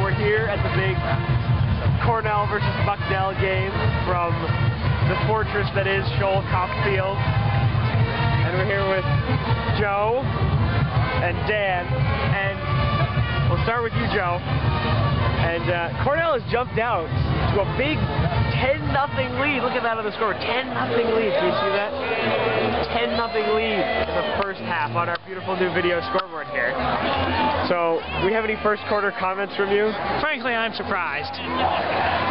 we're here at the big Cornell versus Bucknell game from the fortress that is Shullcop Field. And we're here with Joe and Dan. And we'll start with you, Joe. And Cornell has jumped out to a big 10-0 lead. Look at that on the score. 10-0 lead. Can you see that? 10-0 lead in the first half on our beautiful new video scoreboard here. So, do we have any first quarter comments from you? Frankly, I'm surprised.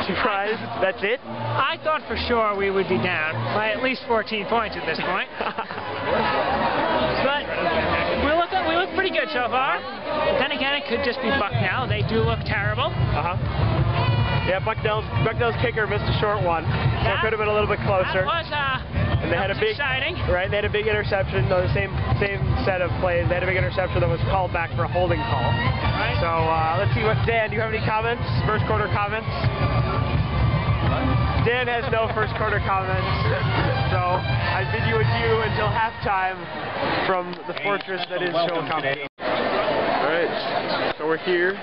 Surprised? That's it? I thought for sure we would be down by at least 14 points at this point. But we look pretty good so far. Then again, it could just be Bucknell. They do look terrible. Yeah, Bucknell's kicker missed a short one, so it could have been a little bit closer. And they had a big, exciting. Right? They had a big interception. The same set of plays. They had a big interception that was called back for a holding call. Right. So let's see what Dan. Do you have any comments? First quarter comments? Dan has no first quarter comments. So I bid you adieu until halftime from the fortress that is Shullcop. All right. So we're here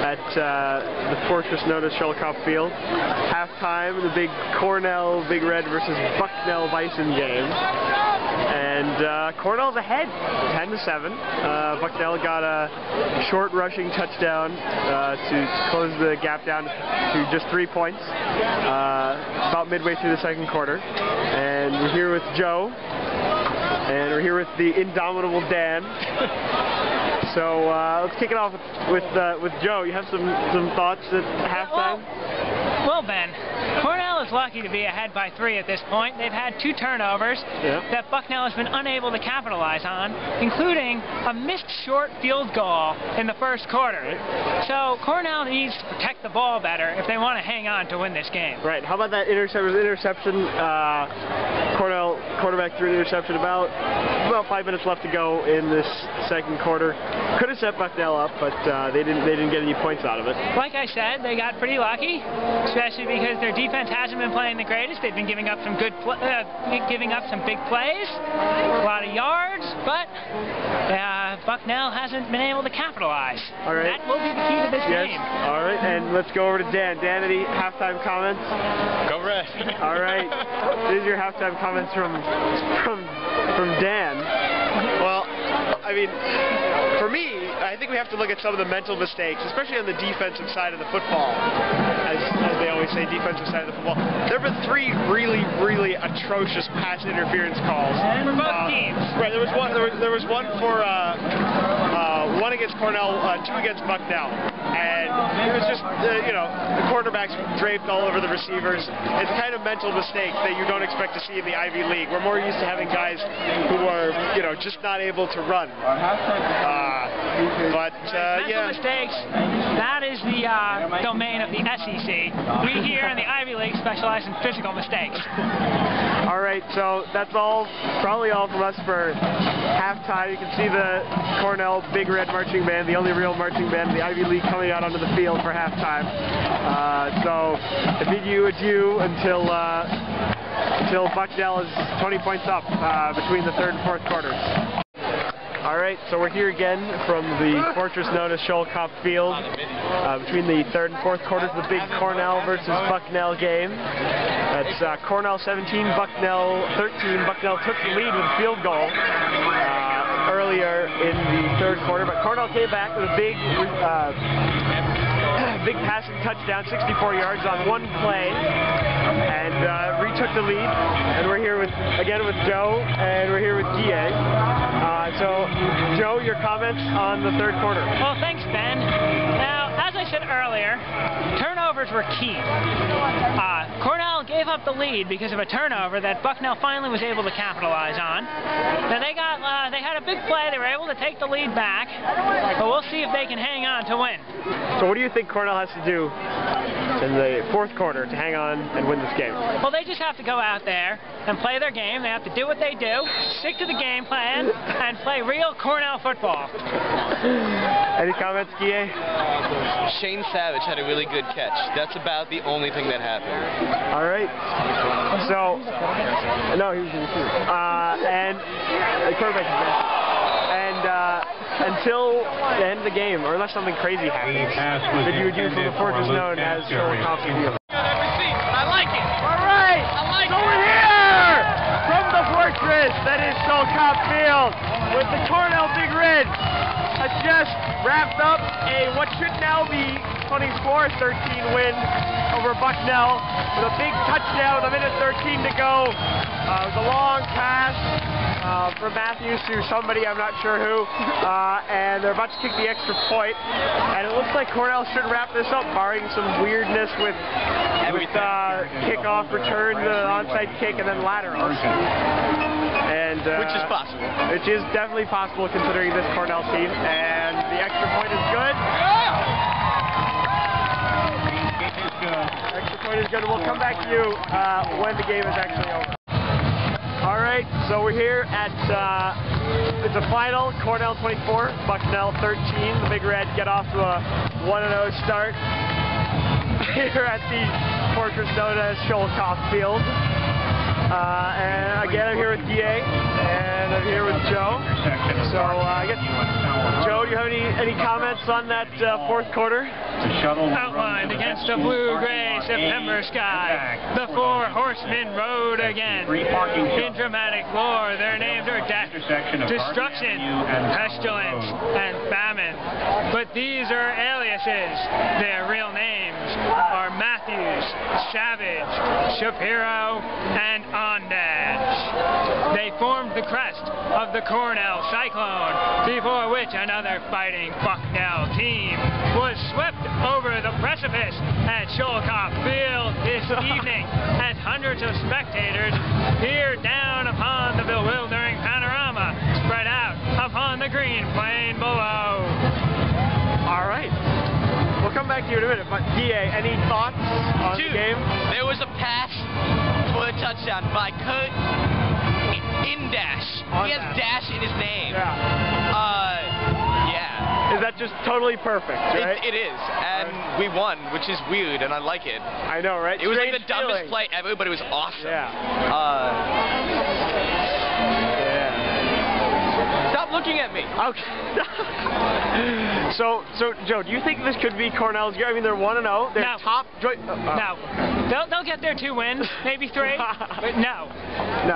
at the fortress known as Shullcop Field. Halftime, the big Cornell Big Red versus Bucknell Bison game. And Cornell's ahead, 10-7. Bucknell got a short rushing touchdown to close the gap down to just 3 points about midway through the second quarter. And we're here with Joe, and we're here with the indomitable Dan. So let's kick it off with Joe. You have some thoughts at halftime? Well, Ben, Cornell is lucky to be ahead by 3 at this point. They've had 2 turnovers that Bucknell has been unable to capitalize on, including a missed short field goal in the first quarter. So Cornell needs to protect the ball better if they want to hang on to win this game. Right. How about that interception? Cornell quarterback threw an interception about 5 minutes left to go in this second quarter. Could have set Bucknell up, but they didn't get any points out of it. Like I said, they got pretty lucky, especially because their defense hasn't been playing the greatest. They've been giving up some big plays, a lot of yards, but Bucknell hasn't been able to capitalize. All right. That will be the key to this game. All right, and let's go over to Dan. Dan, any halftime comments? Go Red. All right. These are your halftime comments from Dan. Well, I mean, for me, I think we have to look at some of the mental mistakes, especially on the defensive side of the football. As they always say, defensive side of the football. There have been 3 really, really atrocious pass interference calls. For both teams. Right. There was one for one against Cornell, 2 against Bucknell, and it was just the quarterbacks draped all over the receivers. It's the kind of mental mistakes that you don't expect to see in the Ivy League. We're more used to having guys who are just not able to run. Mental mistakes, that is the domain of the SEC. We here in the Ivy League specialize in physical mistakes. All right, so that's probably all from us for halftime. You can see the Cornell Big Red Marching Band, the only real marching band in the Ivy League, coming out onto the field for halftime. So I bid you adieu until Bucknell is 20 points up between the third and fourth quarters. All right, so we're here again from the fortress known as Shullcop Field. Between the third and fourth quarters, the big Cornell versus Bucknell game. That's Cornell 17, Bucknell 13. Bucknell took the lead with a field goal earlier in the third quarter, but Cornell came back with a big passing touchdown, 64 yards on one play, and retook the lead. And we're here again with Joe, and we're here with Guy. So, Joe, your comments on the third quarter. Well, thanks, Ben. Now, as I said earlier, turnovers were key. Cornell gave up the lead because of a turnover that Bucknell finally was able to capitalize on. Now, they had a big play. They were able to take the lead back, but we'll see if they can hang on to win. So what do you think Cornell has to do in the fourth quarter to hang on and win this game? Well, they just have to go out there and play their game. They have to do what they do, stick to the game plan, and play real Cornell football. Any comments, Guy? Shane Savage had a really good catch. That's about the only thing that happened. All right. So, no, he was in the receiver. And the quarterback is nasty. And And until the end of the game, or unless something crazy happens, that you would do from the fortress known as Sholocop Field. I like it. All right, so we're here from the fortress that is Sholocop Field with the Cornell Big Red. Has just wrapped up what should now be 24-13 win over Bucknell with a big touchdown with a minute 13 to go. It was a long pass from Matthews to somebody, I'm not sure who, and they're about to kick the extra point. And it looks like Cornell should wrap this up, barring some weirdness with kickoff, return, the onside kick, and then laterals. And, which is possible. Which is definitely possible considering this Cornell team. And the extra point is good. Extra point is good. We'll come back to you when the game is actually over. All right, so we're here at it's a final. Cornell 24, Bucknell 13. The Big Red get off to a 1-0 start here at the fortress known as Sholocop Field. And again, I'm here with DA, and I'm here with Joe. So I guess, Joe, do you have any comments on that fourth quarter? Outlined against a blue-gray September sky, the four horsemen rode again. In dramatic lore, their names are death, destruction, pestilence, and famine. But these are aliases. Their real names are Matthews, Savage, Shapiro, and Ondash. They formed the crest of the Cornell Cyclone, before which another fighting Bucknell team was swept over the precipice at Sholocop Field this evening as hundreds of spectators peered down upon the bewildering panorama spread out upon the green plain below. All right. We'll come back to you in a minute, but DA, any thoughts on the game? There was a pass for a touchdown by Kurt Indash. He has Dash in his name. Yeah. Is that just totally perfect, right? It is, and we won, which is weird, and I like it. I know, right? It was like the dumbest play ever, but it was awesome. Yeah. Stop looking at me. Okay. So Joe, do you think this could be Cornell's year? I mean, they're 1-0. They're no. top. No. They'll get their 2 wins, maybe 3, but no.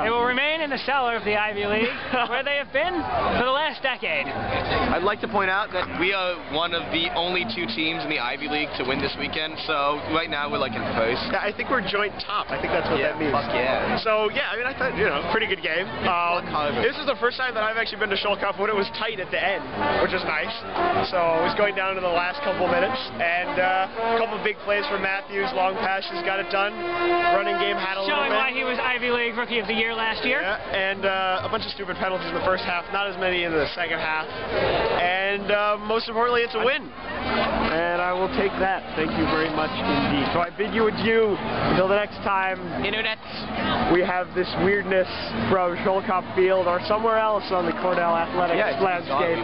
They will remain in the cellar of the Ivy League, where they have been for the last decade. I'd like to point out that we are one of the only 2 teams in the Ivy League to win this weekend, so right now we're like in first. Yeah, I think we're joint top. I think that's what that means. Fuck yeah. So yeah, I mean, I thought, pretty good game. This is the first time that I've actually been to Sholocop when it was tight at the end, which is nice. So it was going down to the last couple minutes, and a couple big plays for Matthews, long passes, got it done. Running game had a little bit. Showing why he was Ivy League Rookie of the Year last year. Yeah, and a bunch of stupid penalties in the first half, not as many in the second half. And most importantly, it's a win. And I will take that. Thank you very much indeed. So I bid you adieu until the next time. Internet. We have this weirdness from Sholocop Field or somewhere else on the Cornell athletics landscape.